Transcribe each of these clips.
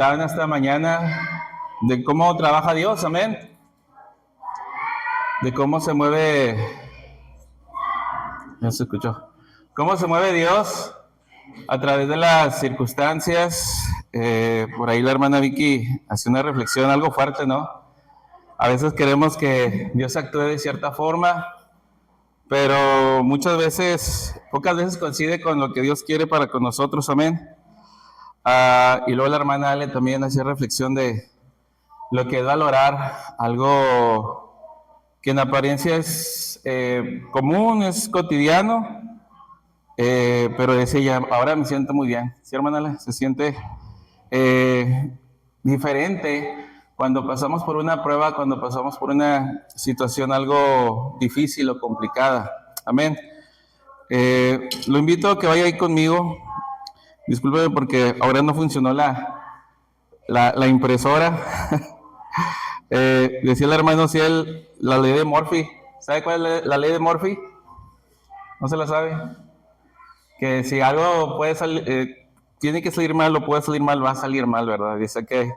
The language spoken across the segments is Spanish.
En esta mañana de cómo trabaja Dios, amén, de cómo se mueve, ya se escuchó, cómo se mueve Dios a través de las circunstancias. Por ahí la hermana Vicky hace una reflexión algo fuerte, ¿no? A veces queremos que Dios actúe de cierta forma, pero muchas veces, pocas veces coincide con lo que Dios quiere para con nosotros, amén. Y luego la hermana Ale también hacía reflexión de lo que es valorar algo que en apariencia es común, es cotidiano, pero decía ella, ahora me siento muy bien. Sí, hermana Ale, se siente diferente cuando pasamos por una prueba, cuando pasamos por una situación algo difícil o complicada. Amén. Lo invito a que vaya ahí conmigo. Discúlpeme porque ahora no funcionó la impresora. Decía el hermano Ciel, la ley de Murphy. ¿Sabe cuál es la ley de Murphy? ¿No se la sabe? Que si algo puede salir, tiene que salir mal o puede salir mal, va a salir mal, ¿verdad? Dice que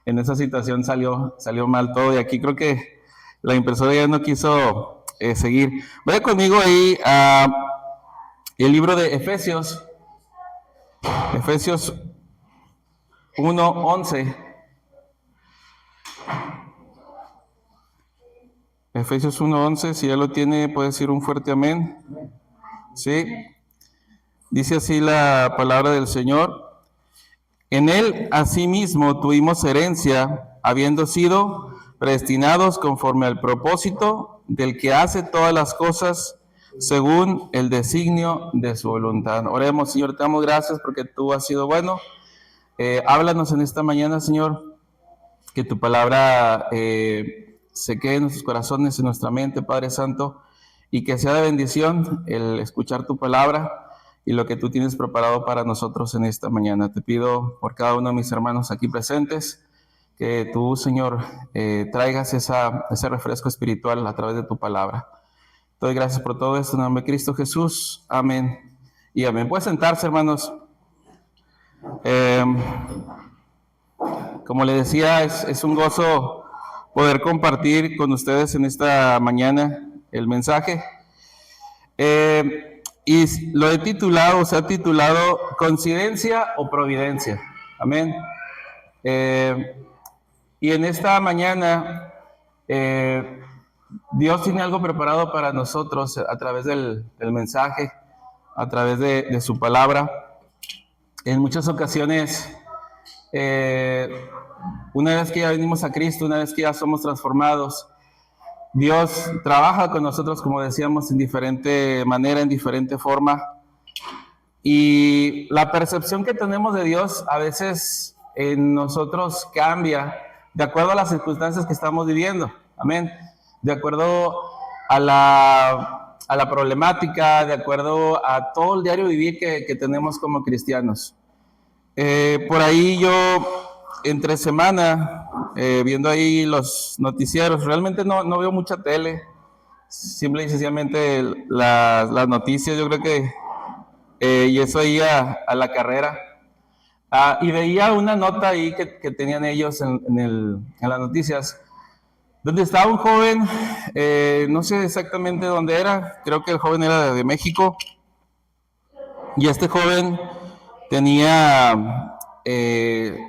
en esa situación salió mal todo, y aquí creo que la impresora ya no quiso seguir. Vaya conmigo ahí a el libro de Efesios 1:11. Efesios 1:11, si ya lo tiene, puede decir un fuerte amén. Sí. Dice así la palabra del Señor. En él asimismo tuvimos herencia, habiendo sido predestinados conforme al propósito del que hace todas las cosas según el designio de su voluntad. Oremos, Señor, te damos gracias porque tú has sido bueno. Háblanos en esta mañana, Señor, que tu palabra se quede en nuestros corazones, en nuestra mente, Padre Santo, y que sea de bendición el escuchar tu palabra y lo que tú tienes preparado para nosotros en esta mañana. Te pido por cada uno de mis hermanos aquí presentes, que tú, Señor, traigas ese refresco espiritual a través de tu palabra. Te doy gracias por todo esto en el nombre de Cristo Jesús. Amén y amén. Pueden sentarse, hermanos. Como le decía, es un gozo poder compartir con ustedes en esta mañana el mensaje. Y lo he titulado, se ha titulado ¿Coincidencia o Providencia? Amén. Y en esta mañana Dios tiene algo preparado para nosotros a través del mensaje, a través de su palabra. En muchas ocasiones, una vez que ya venimos a Cristo, una vez que ya somos transformados, Dios trabaja con nosotros, como decíamos, en diferente manera, en diferente forma. Y la percepción que tenemos de Dios a veces en nosotros cambia de acuerdo a las circunstancias que estamos viviendo. Amén. De acuerdo a la problemática, de acuerdo a todo el diario vivir que tenemos como cristianos. Por ahí yo, entre semana, viendo ahí los noticieros, realmente no veo mucha tele, simple y sencillamente las noticias, yo creo que, y eso iba a la carrera. Y veía una nota ahí que tenían ellos en las noticias, donde estaba un joven, no sé exactamente dónde era, creo que el joven era de México, y este joven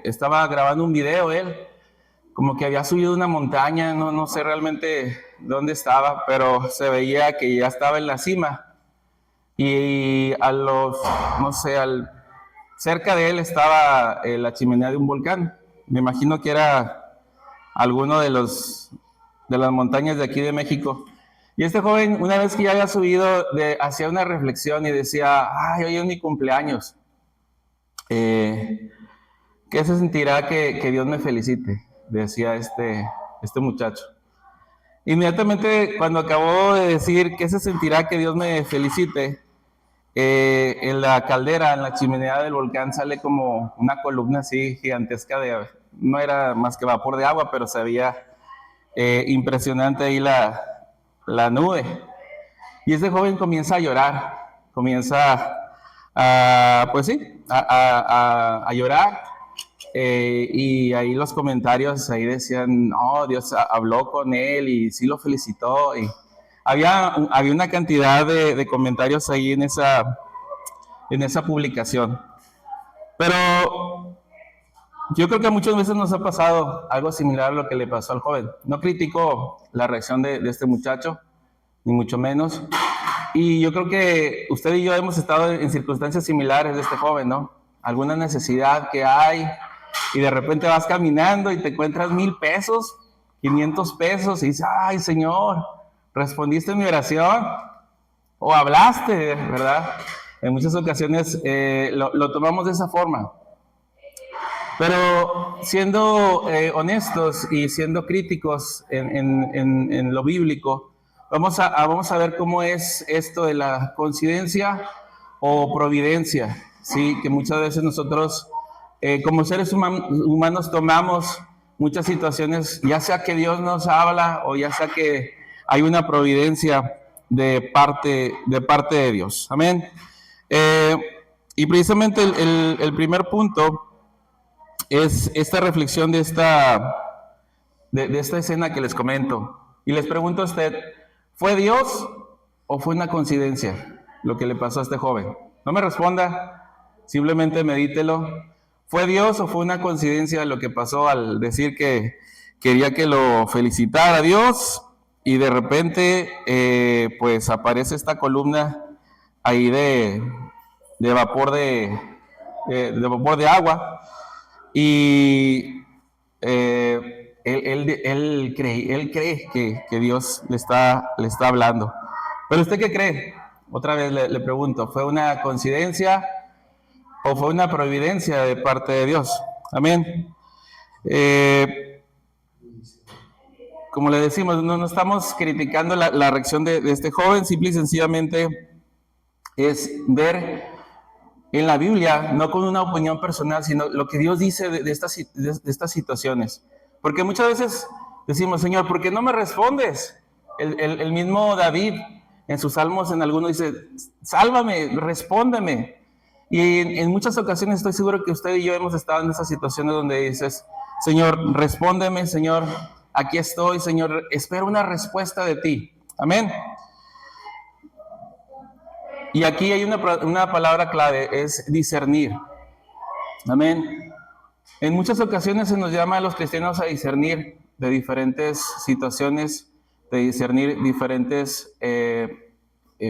estaba grabando un video él, como que había subido una montaña, no sé realmente dónde estaba, pero se veía que ya estaba en la cima. Y cerca de él estaba la chimenea de un volcán. Me imagino que era alguno de las montañas de aquí de México. Y este joven, una vez que ya había subido, hacía una reflexión y decía, ay, hoy es mi cumpleaños. ¿Qué se sentirá que Dios me felicite? Decía este muchacho. Inmediatamente cuando acabó de decir ¿qué se sentirá que Dios me felicite? En la caldera, en la chimenea del volcán sale como una columna así gigantesca no era más que vapor de agua, pero se veía impresionante ahí la nube. Y ese joven comienza a llorar, comienza pues sí, a llorar. Y ahí los comentarios ahí decían, no, Dios habló con él y sí lo felicitó. Y había una cantidad de comentarios ahí en esa publicación. Pero yo creo que muchas veces nos ha pasado algo similar a lo que le pasó al joven. No critico la reacción de este muchacho, ni mucho menos. Y yo creo que usted y yo hemos estado en circunstancias similares de este joven, ¿no? Alguna necesidad que hay y de repente vas caminando y te encuentras 1,000 pesos, 500 pesos y dices, ay, Señor, respondiste mi oración o hablaste, ¿verdad? En muchas ocasiones lo tomamos de esa forma. Pero siendo honestos y siendo críticos en lo bíblico, vamos a ver cómo es esto de la coincidencia o providencia, ¿sí? Que muchas veces nosotros como seres humanos tomamos muchas situaciones, ya sea que Dios nos habla o ya sea que hay una providencia de parte de Dios. Amén. Y precisamente el primer punto es esta reflexión de esta escena que les comento. Y les pregunto a usted, ¿fue Dios o fue una coincidencia lo que le pasó a este joven? No me responda, simplemente medítelo. ¿Fue Dios o fue una coincidencia lo que pasó al decir que quería que lo felicitara a Dios y de repente pues aparece esta columna ahí de vapor de vapor de agua? Y él cree que Dios le está hablando. ¿Pero usted qué cree? Otra vez le pregunto, ¿fue una coincidencia o fue una providencia de parte de Dios? Amén. Como le decimos, no estamos criticando la reacción de este joven, simple y sencillamente es ver en la Biblia, no con una opinión personal, sino lo que Dios dice de estas situaciones. Porque muchas veces decimos, Señor, ¿por qué no me respondes? El mismo David en sus salmos en alguno dice, sálvame, respóndeme. Y en muchas ocasiones estoy seguro que usted y yo hemos estado en esas situaciones donde dices, Señor, respóndeme, Señor, aquí estoy, Señor, espero una respuesta de ti. Amén. Y aquí hay una palabra clave, es discernir. Amén. En muchas ocasiones se nos llama a los cristianos a discernir de diferentes situaciones, de discernir diferentes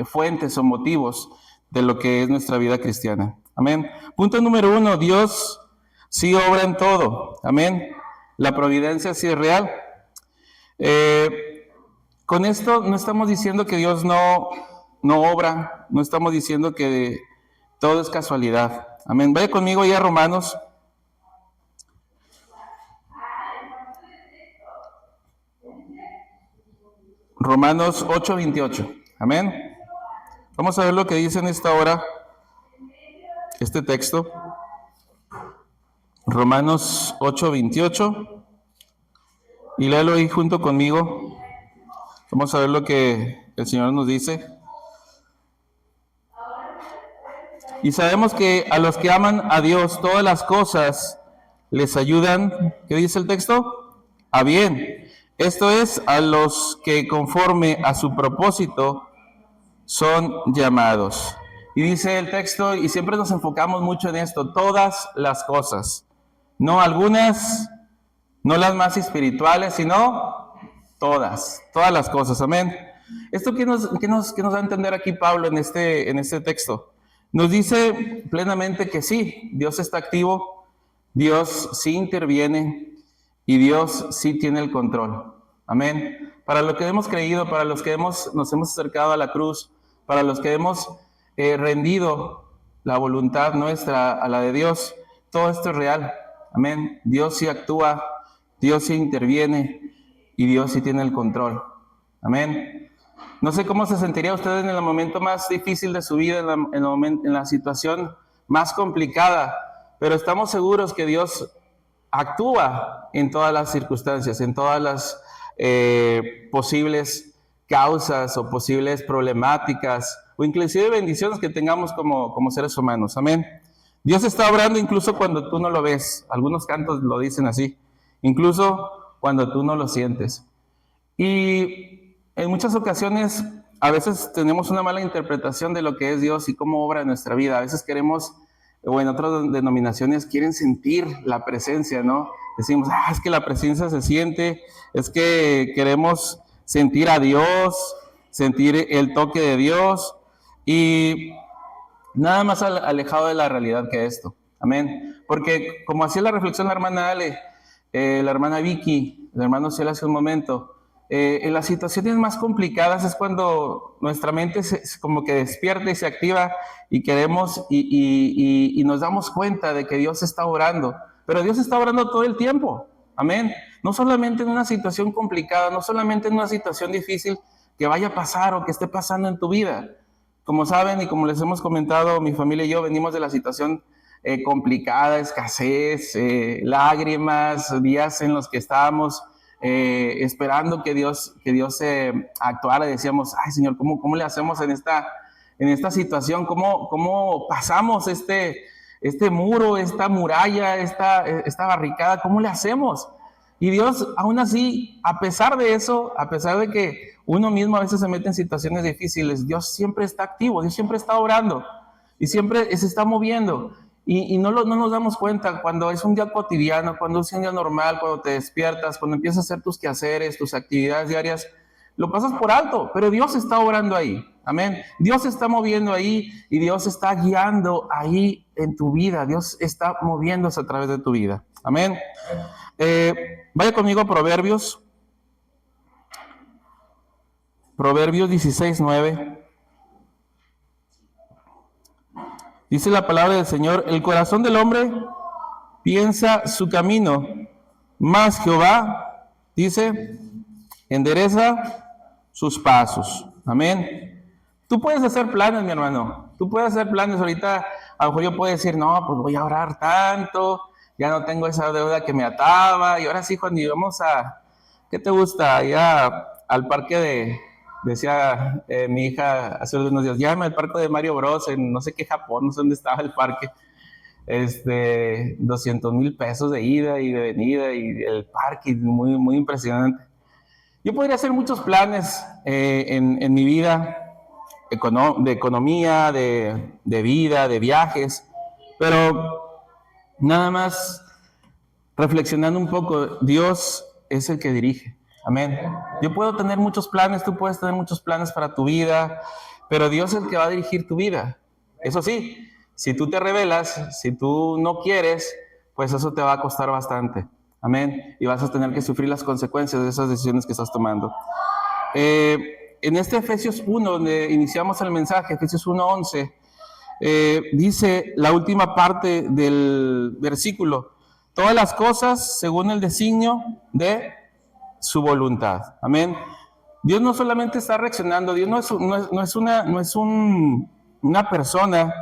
fuentes o motivos de lo que es nuestra vida cristiana. Amén. Punto número 1, Dios sí obra en todo. Amén. La providencia sí es real. Con esto no estamos diciendo que Dios no obra, no estamos diciendo que todo es casualidad. Amén. Vaya conmigo ya a Romanos. Romanos 8:28. Amén. Vamos a ver lo que dice en esta hora este texto. Romanos 8:28. Y léelo ahí junto conmigo. Vamos a ver lo que el Señor nos dice. Y sabemos que a los que aman a Dios, todas las cosas les ayudan, ¿qué dice el texto? A bien. Esto es, a los que conforme a su propósito son llamados. Y dice el texto, y siempre nos enfocamos mucho en esto, todas las cosas. No algunas, no las más espirituales, sino todas las cosas. Amén. ¿Esto qué nos da a entender aquí Pablo en este texto? Nos dice plenamente que sí, Dios está activo, Dios sí interviene y Dios sí tiene el control. Amén. Para los que hemos creído, para los que nos hemos acercado a la cruz, para los que hemos rendido la voluntad nuestra a la de Dios, todo esto es real. Amén. Dios sí actúa, Dios sí interviene y Dios sí tiene el control. Amén. No sé cómo se sentiría usted en el momento más difícil de su vida, en la situación más complicada, pero estamos seguros que Dios actúa en todas las circunstancias, en todas las posibles causas o posibles problemáticas o inclusive bendiciones que tengamos como seres humanos. Amén. Dios está obrando incluso cuando tú no lo ves. Algunos cantos lo dicen así. Incluso cuando tú no lo sientes. Y en muchas ocasiones, a veces tenemos una mala interpretación de lo que es Dios y cómo obra en nuestra vida. A veces queremos, o en otras denominaciones, quieren sentir la presencia, ¿no? Decimos, es que la presencia se siente, es que queremos sentir a Dios, sentir el toque de Dios, y nada más alejado de la realidad que esto. Amén. Porque como hacía la reflexión la hermana Ale, la hermana Vicky, el hermano Cielo hace un momento, en las situaciones más complicadas es cuando nuestra mente como que despierta y se activa y queremos y nos damos cuenta de que Dios está orando. Pero Dios está orando todo el tiempo. Amén. No solamente en una situación complicada, no solamente en una situación difícil que vaya a pasar o que esté pasando en tu vida. Como saben y como les hemos comentado, mi familia y yo venimos de la situación complicada, escasez, lágrimas, días en los que estábamos esperando que Dios actuara. Decíamos, ay Señor, ¿cómo le hacemos en esta situación? ¿Cómo pasamos este muro, esta muralla, esta barricada? ¿Cómo le hacemos? Y Dios, aún así, a pesar de eso, a pesar de que uno mismo a veces se mete en situaciones difíciles, Dios siempre está activo, Dios siempre está obrando y siempre se está moviendo. Y no nos damos cuenta cuando es un día cotidiano, cuando es un día normal, cuando te despiertas, cuando empiezas a hacer tus quehaceres, tus actividades diarias, lo pasas por alto, pero Dios está obrando ahí. Amén. Dios se está moviendo ahí y Dios está guiando ahí en tu vida. Dios está moviéndose a través de tu vida. Amén. Vaya conmigo a Proverbios. Proverbios 16:9. Dice la palabra del Señor: el corazón del hombre piensa su camino, mas Jehová, dice, endereza sus pasos. Amén. Tú puedes hacer planes, mi hermano. Tú puedes hacer planes. Ahorita a lo mejor yo puedo decir, no, pues voy a orar tanto, ya no tengo esa deuda que me ataba. Y ahora sí, Juan, y vamos a, ¿qué te gusta? Allá al parque decía mi hija hace unos días, llámame al parque de Mario Bros. En no sé qué Japón, no sé dónde estaba el parque. 200,000 pesos de ida y de venida y el parque, muy, muy impresionante. Yo podría hacer muchos planes en mi vida, de economía, de vida, de viajes, pero nada más reflexionando un poco, Dios es el que dirige. Amén. Yo puedo tener muchos planes, tú puedes tener muchos planes para tu vida, pero Dios es el que va a dirigir tu vida. Eso sí, si tú te rebelas, si tú no quieres, pues eso te va a costar bastante. Amén. Y vas a tener que sufrir las consecuencias de esas decisiones que estás tomando. En este Efesios 1, donde iniciamos el mensaje, Efesios 1:11, dice la última parte del versículo: todas las cosas según el designio de su voluntad. Amén. Dios no solamente está reaccionando, Dios no es una persona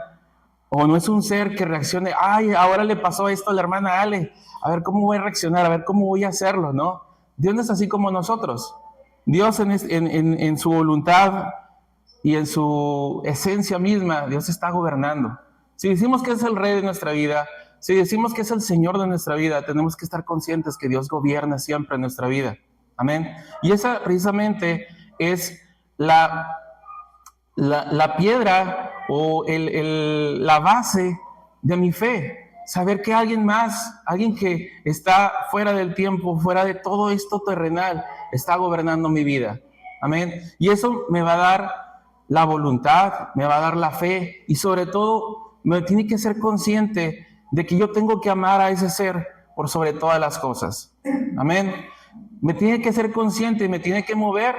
o no es un ser que reaccione, ay, ahora le pasó esto a la hermana Ale, a ver cómo voy a reaccionar, a ver cómo voy a hacerlo, ¿no? Dios no es así como nosotros. Dios en su voluntad y en su esencia misma, Dios está gobernando. Si decimos que es el rey de nuestra vida, si decimos que es el Señor de nuestra vida, tenemos que estar conscientes que Dios gobierna siempre en nuestra vida. Amén. Y esa precisamente es la piedra o la base de mi fe. Saber que alguien más, alguien que está fuera del tiempo, fuera de todo esto terrenal, está gobernando mi vida. Amén. Y eso me va a dar la voluntad, me va a dar la fe y sobre todo me tiene que ser consciente de que yo tengo que amar a ese ser por sobre todas las cosas. Amén. Me tiene que ser consciente y me tiene que mover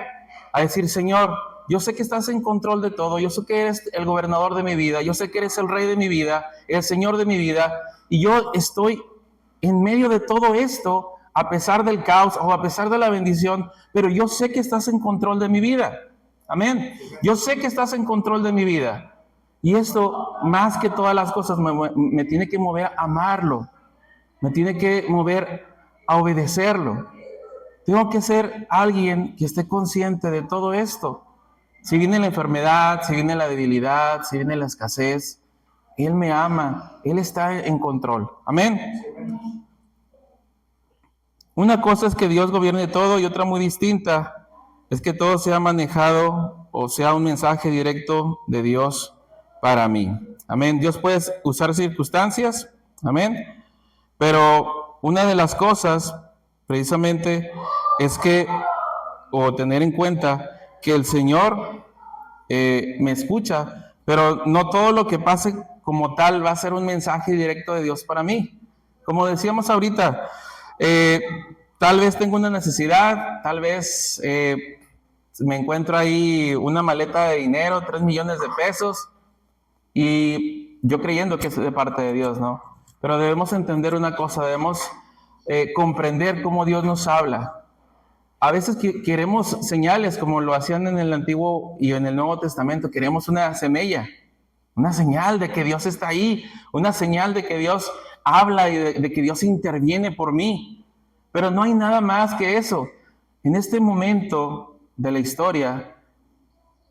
a decir, Señor, yo sé que estás en control de todo, yo sé que eres el gobernador de mi vida, yo sé que eres el rey de mi vida, el Señor de mi vida, y yo estoy en medio de todo esto, a pesar del caos o a pesar de la bendición, pero yo sé que estás en control de mi vida. Amén. Yo sé que estás en control de mi vida. Y esto, más que todas las cosas, me tiene que mover a amarlo, me tiene que mover a obedecerlo. Tengo que ser alguien que esté consciente de todo esto. Si viene la enfermedad, si viene la debilidad, si viene la escasez, Él me ama, Él está en control. Amén. Una cosa es que Dios gobierne todo y otra muy distinta es que todo sea manejado o sea un mensaje directo de Dios para mí. Amén. Dios puede usar circunstancias, amén, pero una de las cosas precisamente es que, o tener en cuenta que el Señor me escucha, pero no todo lo que pase como tal va a ser un mensaje directo de Dios para mí. Como decíamos ahorita, tal vez tengo una necesidad, tal vez me encuentro ahí una maleta de dinero, 3 millones de pesos, y yo creyendo que es de parte de Dios, ¿no? Pero debemos entender una cosa, debemos comprender cómo Dios nos habla. A veces queremos señales como lo hacían en el Antiguo y en el Nuevo Testamento, queremos una semilla, una señal de que Dios está ahí, una señal de que Dios habla y de que Dios interviene por mí. Pero no hay nada más que eso. En este momento de la historia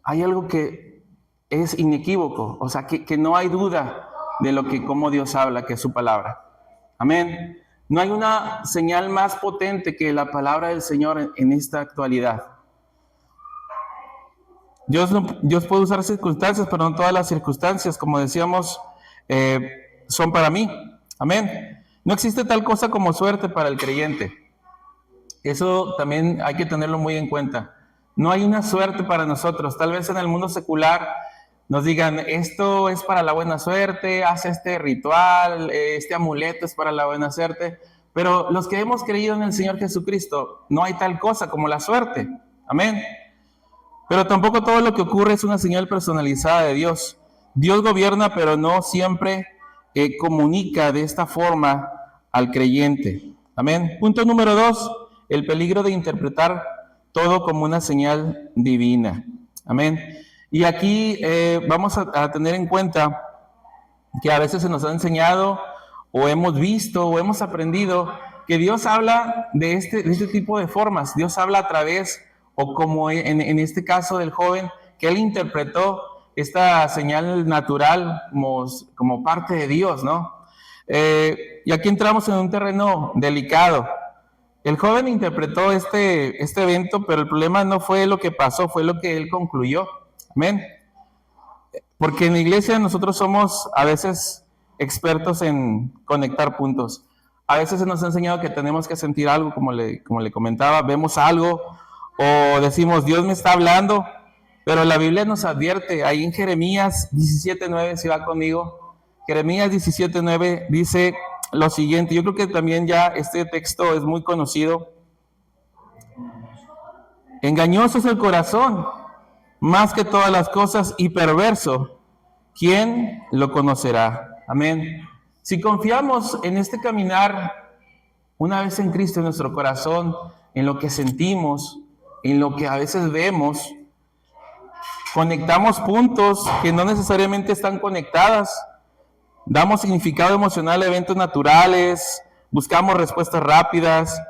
hay algo que es inequívoco, o sea, que no hay duda de cómo Dios habla, que es su palabra. Amén. No hay una señal más potente que la palabra del Señor en esta actualidad. Dios puede usar circunstancias, pero no todas las circunstancias, como decíamos, son para mí. Amén. No existe tal cosa como suerte para el creyente. Eso también hay que tenerlo muy en cuenta. No hay una suerte para nosotros. Tal vez en el mundo secular nos digan, esto es para la buena suerte, haz este ritual, este amuleto es para la buena suerte. Pero los que hemos creído en el Señor Jesucristo, no hay tal cosa como la suerte. Amén. Pero tampoco todo lo que ocurre es una señal personalizada de Dios. Dios gobierna, pero no siempre comunica de esta forma al creyente. Amén. Punto número 2, el peligro de interpretar todo como una señal divina. Amén. Y aquí vamos a tener en cuenta que a veces se nos ha enseñado o hemos visto o hemos aprendido que Dios habla de este tipo de formas. Dios habla a través, o como en este caso del joven, que él interpretó esta señal natural como parte de Dios, ¿no? Y aquí entramos en un terreno delicado. El joven interpretó este evento, pero el problema no fue lo que pasó, fue lo que él concluyó. Amén. Porque en la iglesia nosotros somos a veces expertos en conectar puntos. A veces se nos ha enseñado que tenemos que sentir algo, como le comentaba, vemos algo o decimos, Dios me está hablando, pero la Biblia nos advierte, ahí en Jeremías 17:9, si va conmigo, Jeremías 17:9 dice lo siguiente, yo creo que también ya este texto es muy conocido. Engañoso es el corazón, más que todas las cosas, y perverso, ¿quién lo conocerá? Amén. Si confiamos en este caminar, una vez en Cristo, en nuestro corazón, en lo que sentimos, en lo que a veces vemos, conectamos puntos que no necesariamente están conectadas, damos significado emocional a eventos naturales, buscamos respuestas rápidas.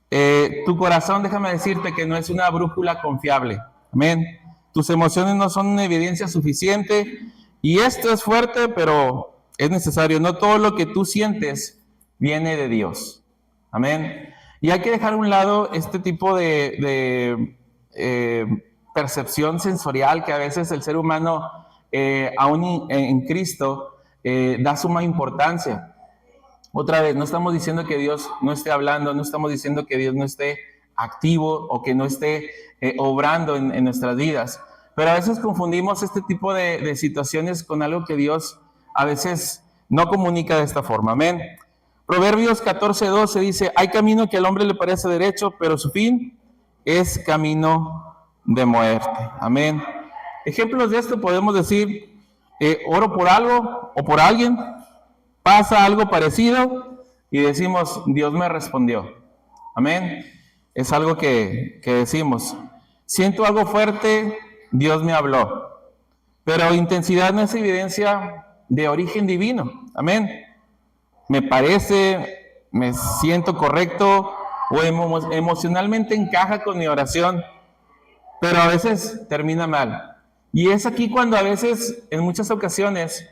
Tu corazón, déjame decirte que no es una brújula confiable. Amén. Tus emociones no son una evidencia suficiente, y esto es fuerte, pero es necesario. No todo lo que tú sientes viene de Dios. Amén. Y hay que dejar a un lado este tipo de percepción sensorial que a veces el ser humano, aún en Cristo, da suma importancia. Otra vez, no estamos diciendo que Dios no esté hablando, no estamos diciendo que Dios no esté activo o que no esté obrando en nuestras vidas, pero a veces confundimos este tipo de situaciones con algo que Dios a veces no comunica de esta forma. Amén. Proverbios 14:12 dice, hay camino que al hombre le parece derecho, pero su fin es camino de muerte. Amén. Ejemplos de esto podemos decir, oro por algo o por alguien, pasa algo parecido y decimos, Dios me respondió. Amén. Es algo que decimos. Siento algo fuerte, Dios me habló. Pero intensidad no es evidencia de origen divino. Amén. Me parece, me siento correcto o emocionalmente encaja con mi oración, pero a veces termina mal. Y es aquí cuando a veces, en muchas ocasiones,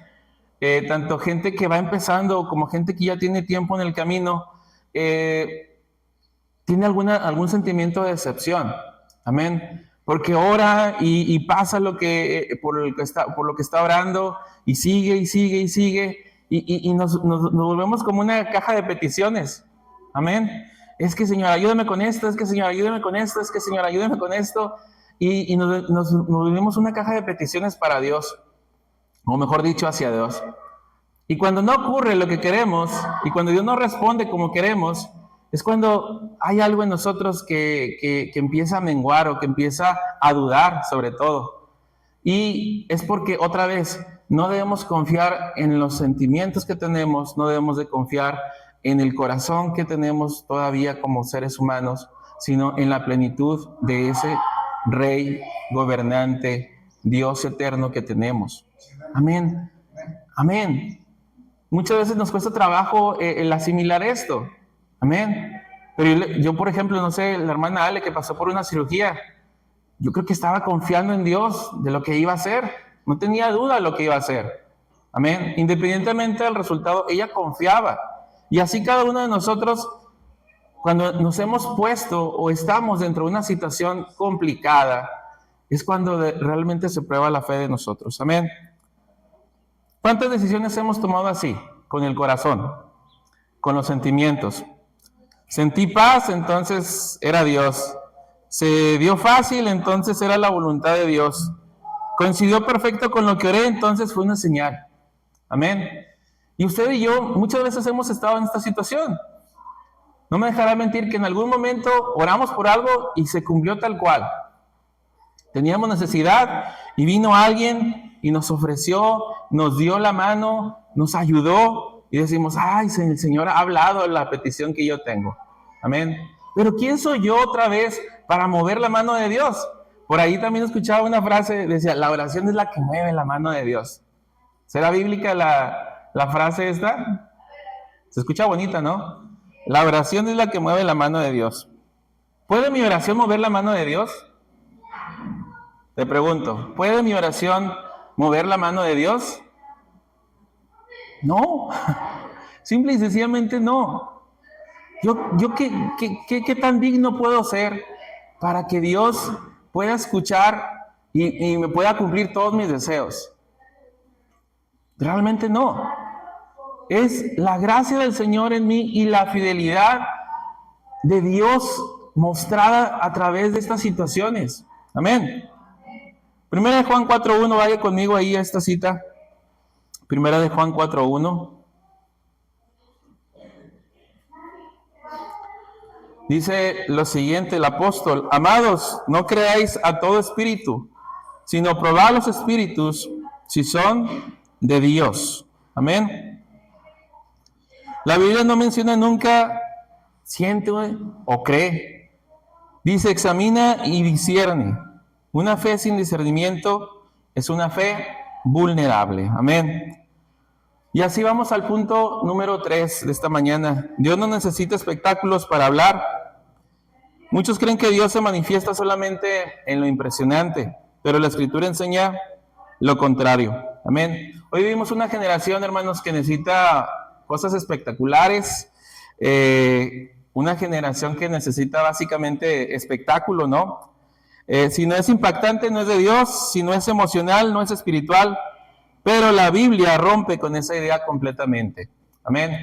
tanto gente que va empezando como gente que ya tiene tiempo en el camino, tiene algún sentimiento de decepción. Amén. Porque ora y pasa por lo que está orando, y sigue y sigue y sigue, y nos volvemos como una caja de peticiones. Amén. Es que Señor, ayúdame con esto, es que Señor, ayúdame con esto, es que Señor, ayúdame con esto. Y nos volvemos una caja de peticiones para Dios, o mejor dicho, hacia Dios. Y cuando no ocurre lo que queremos, y cuando Dios no responde como queremos, es cuando hay algo en nosotros que empieza a menguar o que empieza a dudar sobre todo. Y es porque otra vez no debemos confiar en los sentimientos que tenemos, no debemos de confiar en el corazón que tenemos todavía como seres humanos, sino en la plenitud de ese Rey, gobernante, Dios eterno que tenemos. Amén. Amén. Muchas veces nos cuesta trabajo el asimilar esto. Amén. Pero yo, por ejemplo, no sé, la hermana Ale que pasó por una cirugía, yo creo que estaba confiando en Dios de lo que iba a hacer. No tenía duda de lo que iba a hacer. Amén. Independientemente del resultado, ella confiaba. Y así cada uno de nosotros, cuando nos hemos puesto o estamos dentro de una situación complicada, es cuando realmente se prueba la fe de nosotros. Amén. ¿Cuántas decisiones hemos tomado así? Con el corazón, con los sentimientos. Sentí paz, entonces era Dios. Se dio fácil, entonces era la voluntad de Dios. Coincidió perfecto con lo que oré, entonces fue una señal. Amén. Y usted y yo muchas veces hemos estado en esta situación. No me dejará mentir que en algún momento oramos por algo y se cumplió tal cual. Teníamos necesidad y vino alguien y nos ofreció, nos dio la mano, nos ayudó y decimos, ay, el Señor ha hablado de la petición que yo tengo. Amén. Pero ¿quién soy yo otra vez para mover la mano de Dios? Por ahí también escuchaba una frase, decía, la oración es la que mueve la mano de Dios. ¿Será bíblica la frase esta? Se escucha bonita, ¿no? La oración es la que mueve la mano de Dios. ¿Puede mi oración mover la mano de Dios? Te pregunto, ¿puede mi oración mover la mano de Dios? No, simple y sencillamente no. Yo ¿qué tan digno puedo ser para que Dios pueda escuchar y me pueda cumplir todos mis deseos? Realmente no. Es la gracia del Señor en mí y la fidelidad de Dios mostrada a través de estas situaciones. Amén. Primera de Juan 4.1, vaya conmigo ahí a esta cita. Primera de Juan 4.1. Dice lo siguiente el apóstol: amados, no creáis a todo espíritu, sino probad los espíritus si son de Dios. Amén. La Biblia no menciona nunca siente o cree. Dice examina y discierne. Una fe sin discernimiento es una fe vulnerable. Amén. Y así vamos al punto número 3 de esta mañana. Dios no necesita espectáculos para hablar. Muchos creen que Dios se manifiesta solamente en lo impresionante, pero la Escritura enseña lo contrario. Amén. Hoy vivimos una generación, hermanos, que necesita cosas espectaculares, una generación que necesita básicamente espectáculo, ¿no? Si no es impactante, no es de Dios. Si no es emocional, no es espiritual. Pero la Biblia rompe con esa idea completamente. Amén.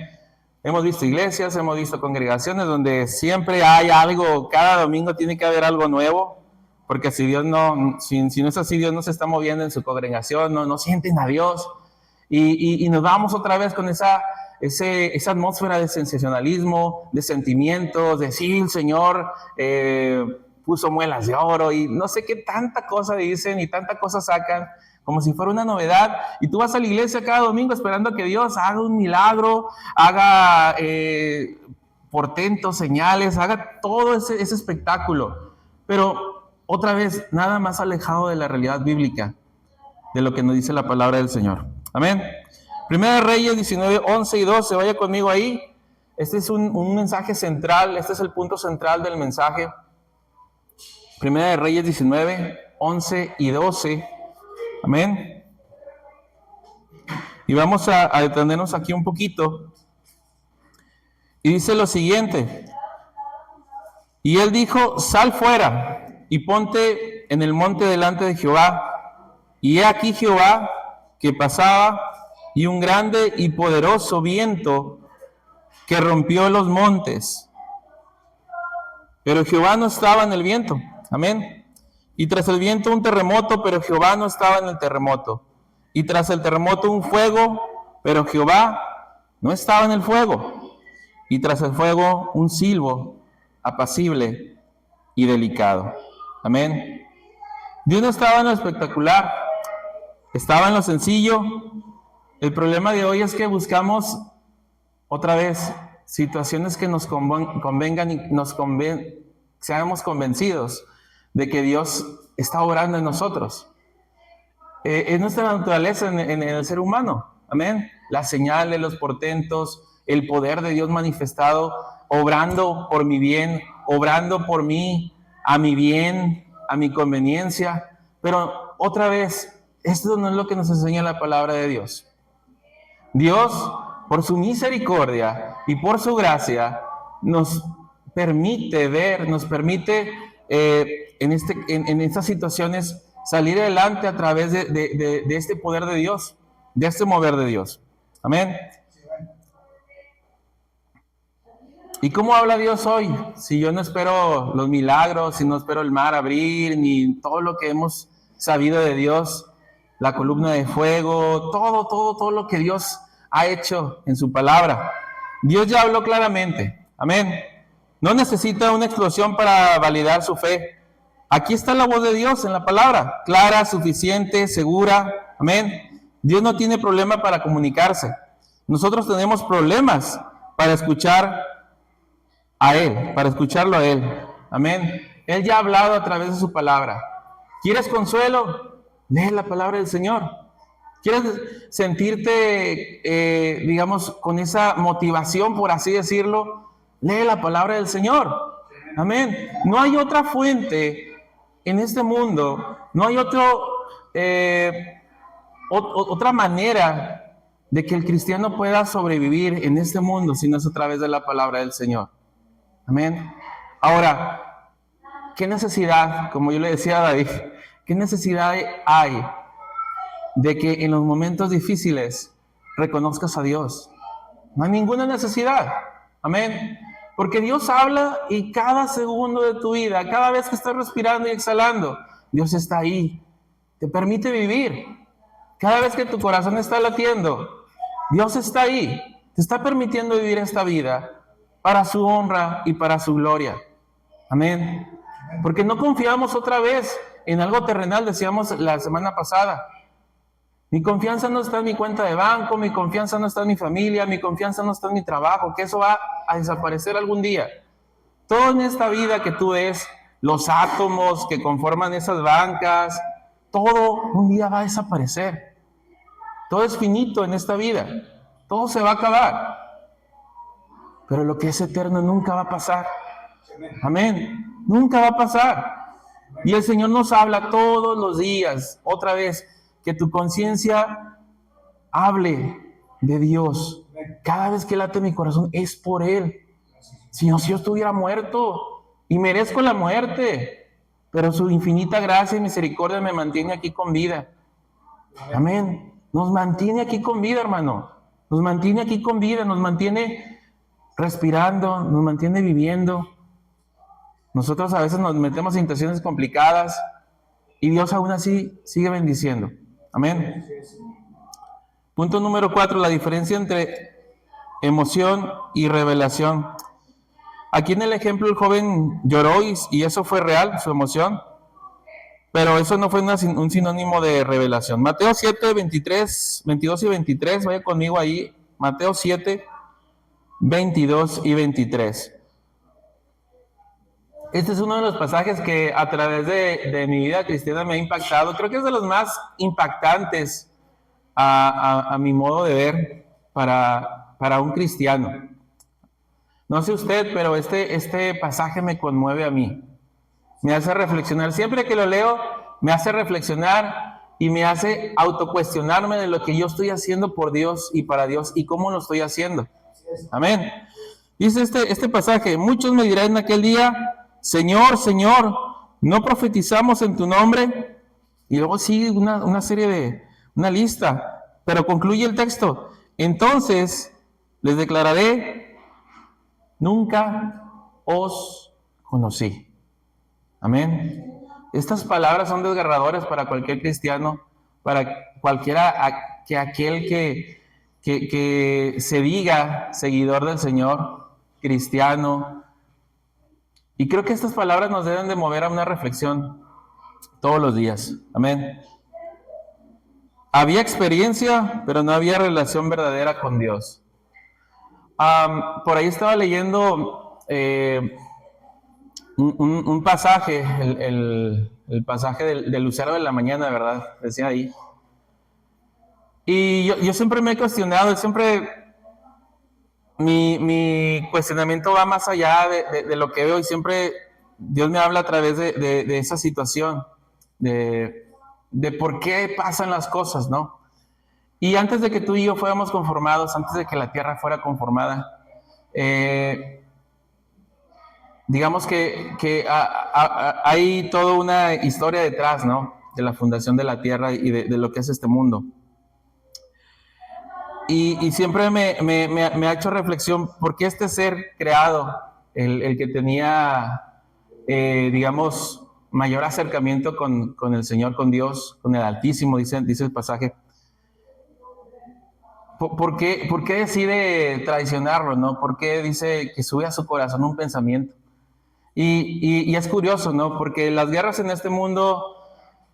Hemos visto iglesias, hemos visto congregaciones donde siempre hay algo, cada domingo tiene que haber algo nuevo, porque si no es así, Dios no se está moviendo en su congregación, no sienten a Dios. Y nos vamos otra vez con esa atmósfera de sensacionalismo, de sentimientos, de sí, el Señor puso muelas de oro y no sé qué tanta cosa dicen y tanta cosa sacan como si fuera una novedad, y tú vas a la iglesia cada domingo esperando que Dios haga un milagro, haga portentos, señales, haga todo ese espectáculo, pero otra vez nada más alejado de la realidad bíblica, de lo que nos dice la palabra del Señor. Amén. Primera de Reyes 19, 11 y 12, vaya conmigo ahí. Este es un mensaje central, este es el punto central del mensaje. Primera de Reyes 19, 11 y 12. Amén. Y vamos a detenernos aquí un poquito. Y dice lo siguiente. Y él dijo, sal fuera y ponte en el monte delante de Jehová. Y he aquí Jehová que pasaba, y un grande y poderoso viento que rompió los montes. Pero Jehová no estaba en el viento. Amén. Y tras el viento un terremoto, pero Jehová no estaba en el terremoto. Y tras el terremoto un fuego, pero Jehová no estaba en el fuego. Y tras el fuego un silbo apacible y delicado. Amén. Dios no estaba en lo espectacular, estaba en lo sencillo. El problema de hoy es que buscamos otra vez situaciones que nos convengan y seamos convencidos de que Dios está obrando en nosotros. Es nuestra naturaleza en el ser humano. Amén. Las señales, los portentos, el poder de Dios manifestado, obrando por mi bien, obrando por mí, a mi bien, a mi conveniencia. Pero otra vez, esto no es lo que nos enseña la palabra de Dios. Dios, por su misericordia y por su gracia, nos permite ver, nos permite en estas situaciones salir adelante a través de este poder de Dios, de este mover de Dios. Amén. ¿Y cómo habla Dios hoy? Si yo no espero los milagros, si no espero el mar abrir, ni todo lo que hemos sabido de Dios, la columna de fuego, todo lo que Dios ha hecho en su palabra. Dios ya habló claramente. Amén. No necesita una explosión para validar su fe. Aquí está la voz de Dios en la palabra, clara, suficiente, segura. Amén. Dios no tiene problema para comunicarse. Nosotros tenemos problemas para escuchar a Él, para escucharlo a Él. Amén. Él ya ha hablado a través de su palabra. ¿Quieres consuelo? Lee la palabra del Señor. ¿Quieres sentirte, digamos, con esa motivación, por así decirlo? Lee la palabra del Señor. Amén. No hay otra fuente en este mundo, no hay otra manera de que el cristiano pueda sobrevivir en este mundo si no es a través de la palabra del Señor. Amén. Ahora, ¿qué necesidad, como yo le decía a David, qué necesidad hay de que en los momentos difíciles reconozcas a Dios? No hay ninguna necesidad. Amén. Porque Dios habla y cada segundo de tu vida, cada vez que estás respirando y exhalando, Dios está ahí. Te permite vivir. Cada vez que tu corazón está latiendo, Dios está ahí. Te está permitiendo vivir esta vida para su honra y para su gloria. Amén. Porque no confiamos otra vez en algo terrenal, decíamos la semana pasada. Mi confianza no está en mi cuenta de banco, mi confianza no está en mi familia, mi confianza no está en mi trabajo, que eso va a desaparecer algún día. Todo en esta vida que tú ves, los átomos que conforman esas bancas, todo un día va a desaparecer. Todo es finito en esta vida, todo se va a acabar. Pero lo que es eterno nunca va a pasar. Amén. Nunca va a pasar. Y el Señor nos habla todos los días, otra vez, que tu conciencia hable de Dios. Cada vez que late mi corazón es por Él. Si no, si yo estuviera muerto y merezco la muerte, pero su infinita gracia y misericordia me mantiene aquí con vida. Amén. Nos mantiene aquí con vida, hermano. Nos mantiene aquí con vida, nos mantiene respirando, nos mantiene viviendo. Nosotros a veces nos metemos en situaciones complicadas y Dios aún así sigue bendiciendo. Amén. Punto número 4, la diferencia entre emoción y revelación. Aquí en el ejemplo el joven lloró y eso fue real, su emoción, pero eso no fue un sinónimo de revelación. Mateo 7, 22 y 23, vaya conmigo ahí. Mateo 7, 22 y 23. Este es uno de los pasajes que a través de mi vida cristiana me ha impactado. Creo que es de los más impactantes a mi modo de ver para un cristiano. No sé usted, pero este pasaje me conmueve a mí. Me hace reflexionar. Siempre que lo leo, me hace reflexionar y me hace autocuestionarme de lo que yo estoy haciendo por Dios y para Dios y cómo lo estoy haciendo. Amén. Dice este pasaje: muchos me dirán en aquel día, Señor, Señor, ¿no profetizamos en tu nombre? Y luego sigue una serie una lista, pero concluye el texto. Entonces les declararé, nunca os conocí. Amén. Estas palabras son desgarradoras para cualquier cristiano, para aquel que se diga seguidor del Señor, cristiano. Y creo que estas palabras nos deben de mover a una reflexión todos los días. Amén. Había experiencia, pero no había relación verdadera con Dios. Por ahí estaba leyendo un pasaje, el pasaje del lucero de la mañana, ¿verdad? Decía ahí. Y yo siempre me he cuestionado, mi cuestionamiento va más allá de lo que veo, y siempre Dios me habla a través de esa situación, de por qué pasan las cosas, ¿no? Y antes de que tú y yo fuéramos conformados, antes de que la tierra fuera conformada, digamos que hay toda una historia detrás, ¿no? De la fundación de la tierra y de lo que es este mundo. Y siempre me ha hecho reflexión, ¿por qué este ser creado, el que tenía, digamos, mayor acercamiento con el Señor, con Dios, con el Altísimo, dice el pasaje? ¿Por qué decide traicionarlo, no? ¿Por qué dice que sube a su corazón un pensamiento? Y es curioso, ¿no? Porque las guerras en este mundo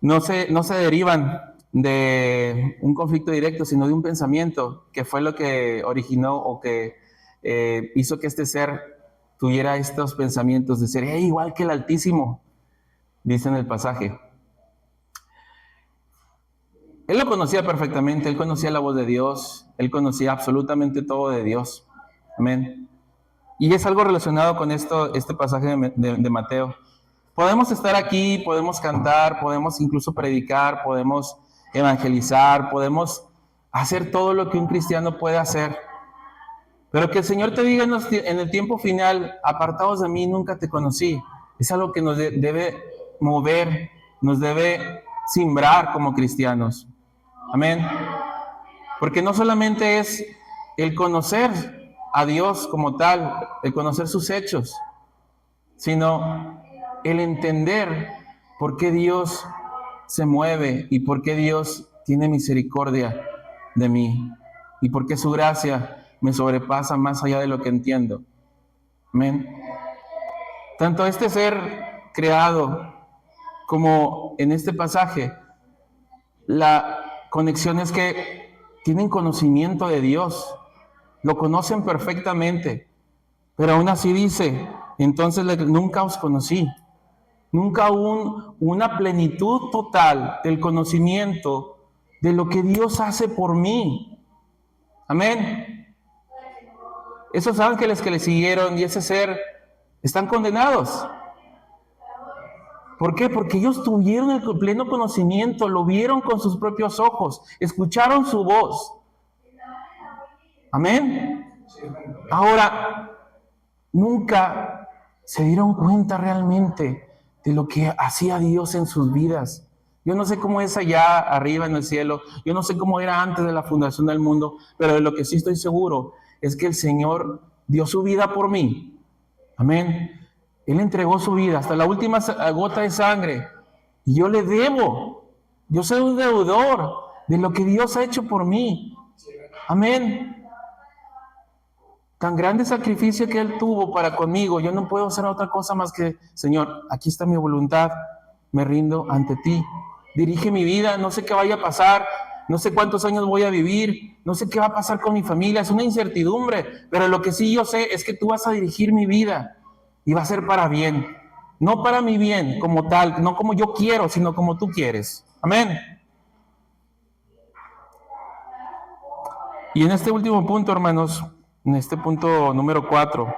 no se derivan de un conflicto directo, sino de un pensamiento, que fue lo que originó o que hizo que este ser tuviera estos pensamientos de ser igual que el Altísimo, dice en el pasaje. Él lo conocía perfectamente, él conocía la voz de Dios, él conocía absolutamente todo de Dios. Amén. Y es algo relacionado con este pasaje de Mateo. Podemos estar aquí, podemos cantar, podemos incluso predicar, podemos evangelizar, podemos hacer todo lo que un cristiano puede hacer. Pero que el Señor te diga en el tiempo final, apartados de mí, nunca te conocí. Es algo que nos debe mover, nos debe simbrar como cristianos. Amén. Porque no solamente es el conocer a Dios como tal, el conocer sus hechos, sino el entender por qué Dios se mueve y por qué Dios tiene misericordia de mí y por qué su gracia me sobrepasa más allá de lo que entiendo. Amén. Tanto este ser creado como en este pasaje, la conexión es que tienen conocimiento de Dios, lo conocen perfectamente, pero aún así dice, entonces nunca os conocí. Nunca hubo una plenitud total del conocimiento de lo que Dios hace por mí. Amén. Esos ángeles que le siguieron y ese ser están condenados. ¿Por qué? Porque ellos tuvieron el pleno conocimiento, lo vieron con sus propios ojos, escucharon su voz. Amén. Ahora, nunca se dieron cuenta realmente de lo que hacía Dios en sus vidas. Yo no sé cómo es allá arriba en el cielo, yo no sé cómo era antes de la fundación del mundo, pero de lo que sí estoy seguro es que el Señor dio su vida por mí. Amén. Él entregó su vida hasta la última gota de sangre. Y yo le debo. Yo soy un deudor de lo que Dios ha hecho por mí. Amén. Tan grande sacrificio que Él tuvo para conmigo. Yo no puedo hacer otra cosa más que, Señor, aquí está mi voluntad. Me rindo ante ti. Dirige mi vida. No sé qué vaya a pasar. No sé cuántos años voy a vivir. No sé qué va a pasar con mi familia. Es una incertidumbre. Pero lo que sí yo sé es que tú vas a dirigir mi vida. Y va a ser para bien. No para mi bien como tal. No como yo quiero, sino como tú quieres. Amén. Y en este último punto, hermanos, en este punto número 4,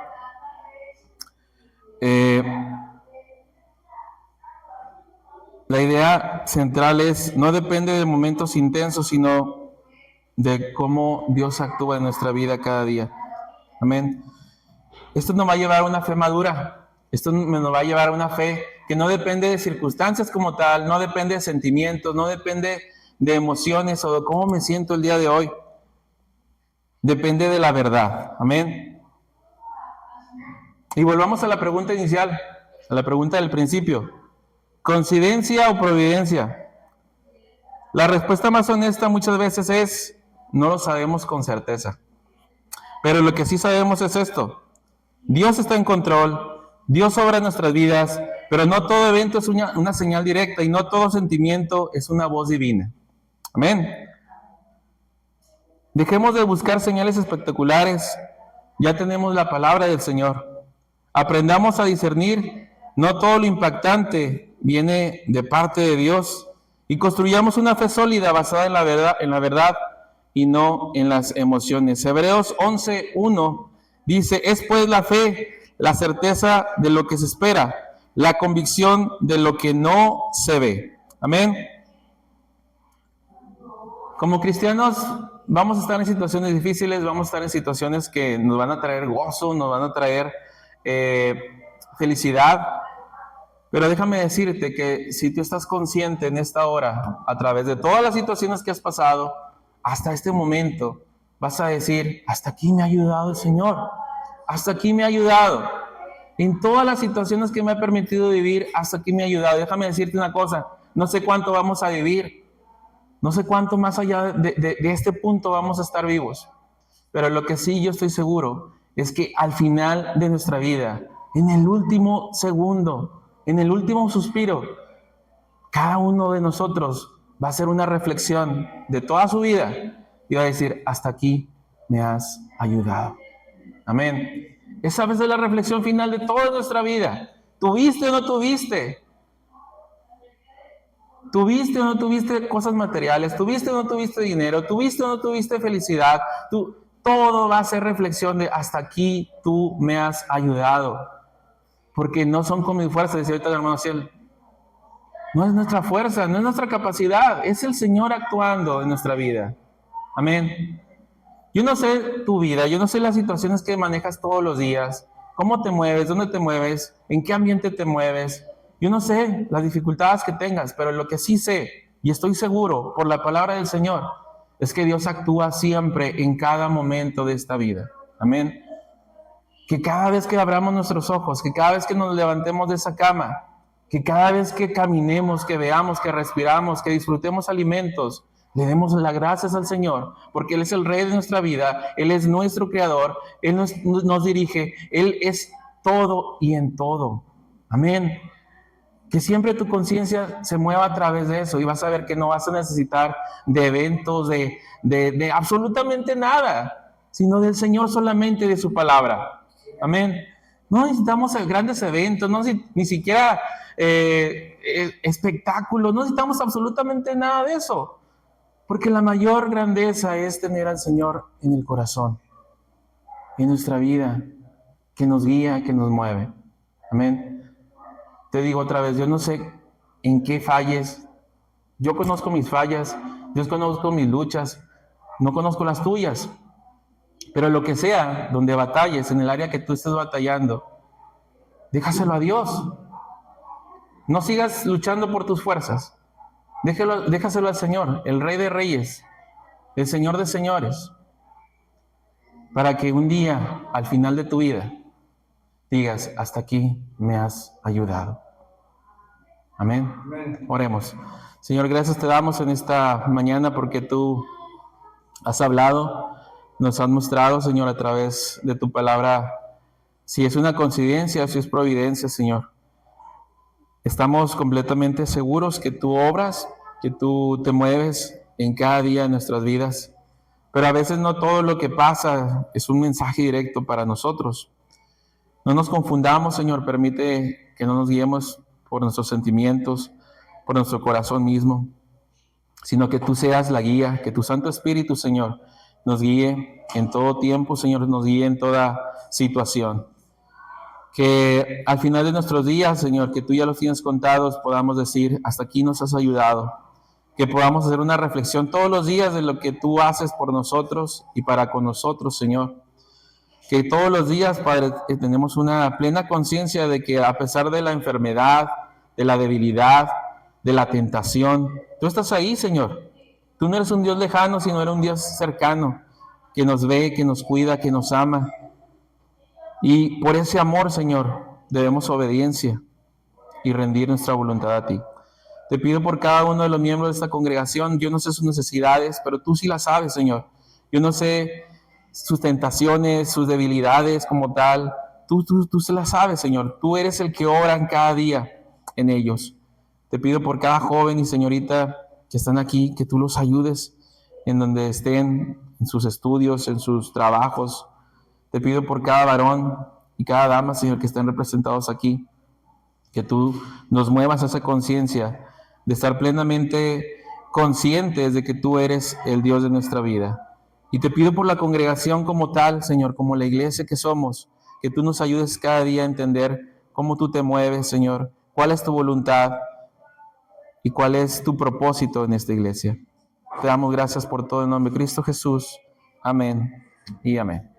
La idea central es, no depende de momentos intensos, sino de cómo Dios actúa en nuestra vida cada día. Amén. Esto nos va a llevar a una fe madura. Esto nos va a llevar a una fe que no depende de circunstancias como tal, no depende de sentimientos, no depende de emociones o de cómo me siento el día de hoy. Depende de la verdad. Amén. Y volvamos a la pregunta inicial, a la pregunta del principio. ¿Coincidencia o providencia? La respuesta más honesta muchas veces es, no lo sabemos con certeza. Pero lo que sí sabemos es esto. Dios está en control, Dios obra en nuestras vidas, pero no todo evento es una señal directa y no todo sentimiento es una voz divina. Amén. Dejemos de buscar señales espectaculares. Ya tenemos la palabra del Señor. Aprendamos a discernir. No todo lo impactante viene de parte de Dios. Y construyamos una fe sólida basada en la verdad y no en las emociones. Hebreos 11:1 dice, es pues la fe, la certeza de lo que se espera, la convicción de lo que no se ve. Amén. Como cristianos vamos a estar en situaciones difíciles, vamos a estar en situaciones que nos van a traer gozo, nos van a traer felicidad. Pero déjame decirte que si tú estás consciente en esta hora, a través de todas las situaciones que has pasado, hasta este momento, vas a decir, hasta aquí me ha ayudado el Señor, hasta aquí me ha ayudado. En todas las situaciones que me ha permitido vivir, hasta aquí me ha ayudado. Déjame decirte una cosa, no sé cuánto vamos a vivir, no sé cuánto más allá de este punto vamos a estar vivos, pero lo que sí yo estoy seguro es que al final de nuestra vida, en el último segundo, en el último suspiro, cada uno de nosotros va a hacer una reflexión de toda su vida y va a decir, hasta aquí me has ayudado. Amén. Esa es la reflexión final de toda nuestra vida. ¿Tuviste o no tuviste? ¿Tuviste o no tuviste cosas materiales? ¿Tuviste o no tuviste dinero? ¿Tuviste o no tuviste felicidad? Todo va a ser reflexión de hasta aquí tú me has ayudado. Porque no son con mi fuerza, decía ahorita el hermano Ciel. No es nuestra fuerza, no es nuestra capacidad, es el Señor actuando en nuestra vida. Amén. Yo no sé tu vida, yo no sé las situaciones que manejas todos los días, cómo te mueves, dónde te mueves, en qué ambiente te mueves. Yo no sé las dificultades que tengas, pero lo que sí sé, y estoy seguro por la palabra del Señor, es que Dios actúa siempre en cada momento de esta vida. Amén. Que cada vez que abramos nuestros ojos, que cada vez que nos levantemos de esa cama, que cada vez que caminemos, que veamos, que respiramos, que disfrutemos alimentos, le demos las gracias al Señor, porque Él es el Rey de nuestra vida, Él es nuestro Creador, Él nos dirige, Él es todo y en todo. Amén. Que siempre tu conciencia se mueva a través de eso y vas a ver que no vas a necesitar de eventos, de absolutamente nada, sino del Señor solamente, de su palabra. Amén. No necesitamos grandes eventos, ni siquiera espectáculos, no necesitamos absolutamente nada de eso. Porque la mayor grandeza es tener al Señor en el corazón, en nuestra vida, que nos guía, que nos mueve. Amén. Te digo otra vez, yo no sé en qué falles. Yo conozco mis fallas, yo conozco mis luchas, no conozco las tuyas. Pero lo que sea, donde batalles, en el área que tú estés batallando, déjaselo a Dios. No sigas luchando por tus fuerzas. Déjaselo al Señor, el Rey de Reyes, el Señor de Señores, para que un día, al final de tu vida, digas, hasta aquí me has ayudado. Amén. Oremos. Señor, gracias te damos en esta mañana porque tú has hablado, nos has mostrado, Señor, a través de tu palabra, si es una coincidencia, si es providencia, Señor. Estamos completamente seguros que tú obras, que tú te mueves en cada día de nuestras vidas, pero a veces no todo lo que pasa es un mensaje directo para nosotros. No nos confundamos, Señor, permite que no nos guiemos por nuestros sentimientos, por nuestro corazón mismo, sino que tú seas la guía, que tu Santo Espíritu, Señor, nos guíe en todo tiempo, Señor, nos guíe en toda situación. Que al final de nuestros días, Señor, que tú ya los tienes contados, podamos decir, hasta aquí nos has ayudado. Que podamos hacer una reflexión todos los días de lo que tú haces por nosotros y para con nosotros, Señor. Que todos los días, Padre, tenemos una plena conciencia de que a pesar de la enfermedad, de la debilidad, de la tentación, tú estás ahí, Señor. Tú no eres un Dios lejano, sino eres un Dios cercano, que nos ve, que nos cuida, que nos ama. Y por ese amor, Señor, debemos obediencia y rendir nuestra voluntad a ti. Te pido por cada uno de los miembros de esta congregación. Yo no sé sus necesidades, pero tú sí las sabes, Señor. Yo no sé sus tentaciones, sus debilidades como tal. Tú se las sabes, Señor. Tú eres el que obra en cada día en ellos. Te pido por cada joven y señorita que están aquí, que tú los ayudes en donde estén, en sus estudios, en sus trabajos. Te pido por cada varón y cada dama, Señor, que estén representados aquí, que tú nos muevas a esa conciencia de estar plenamente conscientes de que tú eres el Dios de nuestra vida. Y te pido por la congregación como tal, Señor, como la iglesia que somos, que tú nos ayudes cada día a entender cómo tú te mueves, Señor, cuál es tu voluntad y cuál es tu propósito en esta iglesia. Te damos gracias por todo en nombre de Cristo Jesús. Amén y amén.